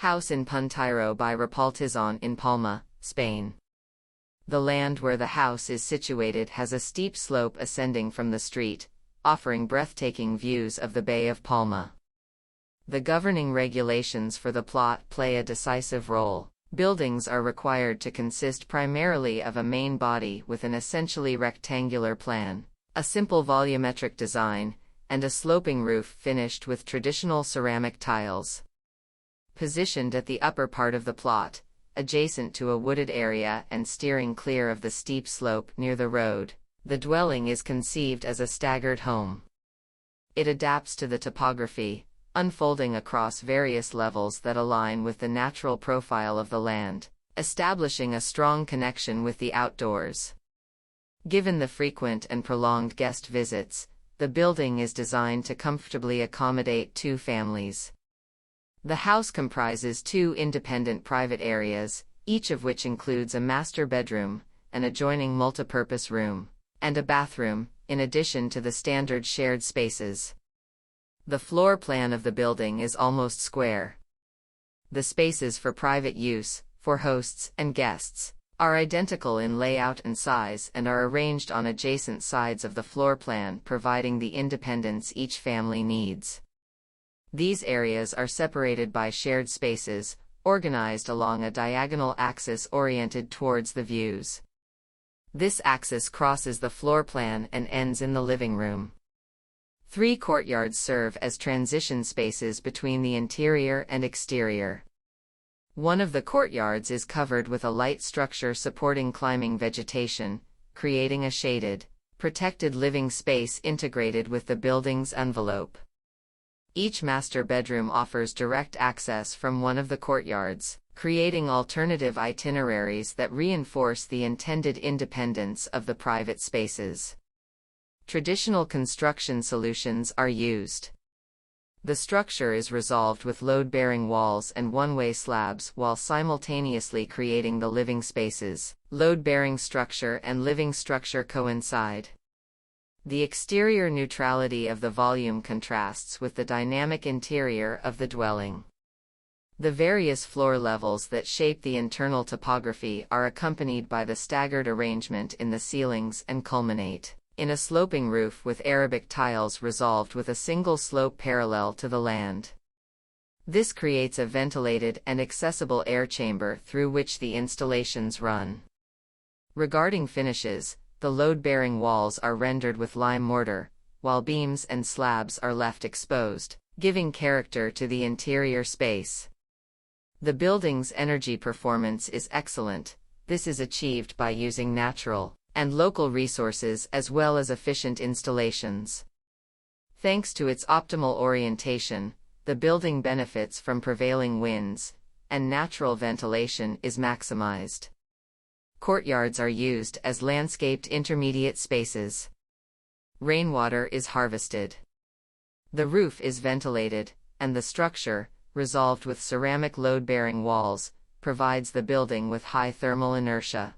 House in Puntiró by RipollTizon in Palma, Spain. The land where the house is situated has a steep slope ascending from the street, offering breathtaking views of the Bay of Palma. The governing regulations for the plot play a decisive role. Buildings are required to consist primarily of a main body with an essentially rectangular plan, a simple volumetric design, and a sloping roof finished with traditional ceramic tiles. Positioned at the upper part of the plot, adjacent to a wooded area and steering clear of the steep slope near the road, the dwelling is conceived as a staggered home. It adapts to the topography, unfolding across various levels that align with the natural profile of the land, establishing a strong connection with the outdoors. Given the frequent and prolonged guest visits, the building is designed to comfortably accommodate 2 families. The house comprises 2 independent private areas, each of which includes a master bedroom, an adjoining multipurpose room, and a bathroom, in addition to the standard shared spaces. The floor plan of the building is almost square. The spaces for private use, for hosts and guests, are identical in layout and size and are arranged on adjacent sides of the floor plan, providing the independence each family needs. These areas are separated by shared spaces, organized along a diagonal axis oriented towards the views. This axis crosses the floor plan and ends in the living room. 3 courtyards serve as transition spaces between the interior and exterior. One of the courtyards is covered with a light structure supporting climbing vegetation, creating a shaded, protected living space integrated with the building's envelope. Each master bedroom offers direct access from one of the courtyards, creating alternative itineraries that reinforce the intended independence of the private spaces. Traditional construction solutions are used. The structure is resolved with load-bearing walls and one-way slabs while simultaneously creating the living spaces. Load-bearing structure and living structure coincide. The exterior neutrality of the volume contrasts with the dynamic interior of the dwelling. The various floor levels that shape the internal topography are accompanied by the staggered arrangement in the ceilings and culminate in a sloping roof with Arabic tiles resolved with a single slope parallel to the land. This creates a ventilated and accessible air chamber through which the installations run. Regarding finishes, the load-bearing walls are rendered with lime mortar, while beams and slabs are left exposed, giving character to the interior space. The building's energy performance is excellent. This is achieved by using natural and local resources as well as efficient installations. Thanks to its optimal orientation, the building benefits from prevailing winds, and natural ventilation is maximized. Courtyards are used as landscaped intermediate spaces. Rainwater is harvested. The roof is ventilated, and the structure, resolved with ceramic load-bearing walls, provides the building with high thermal inertia.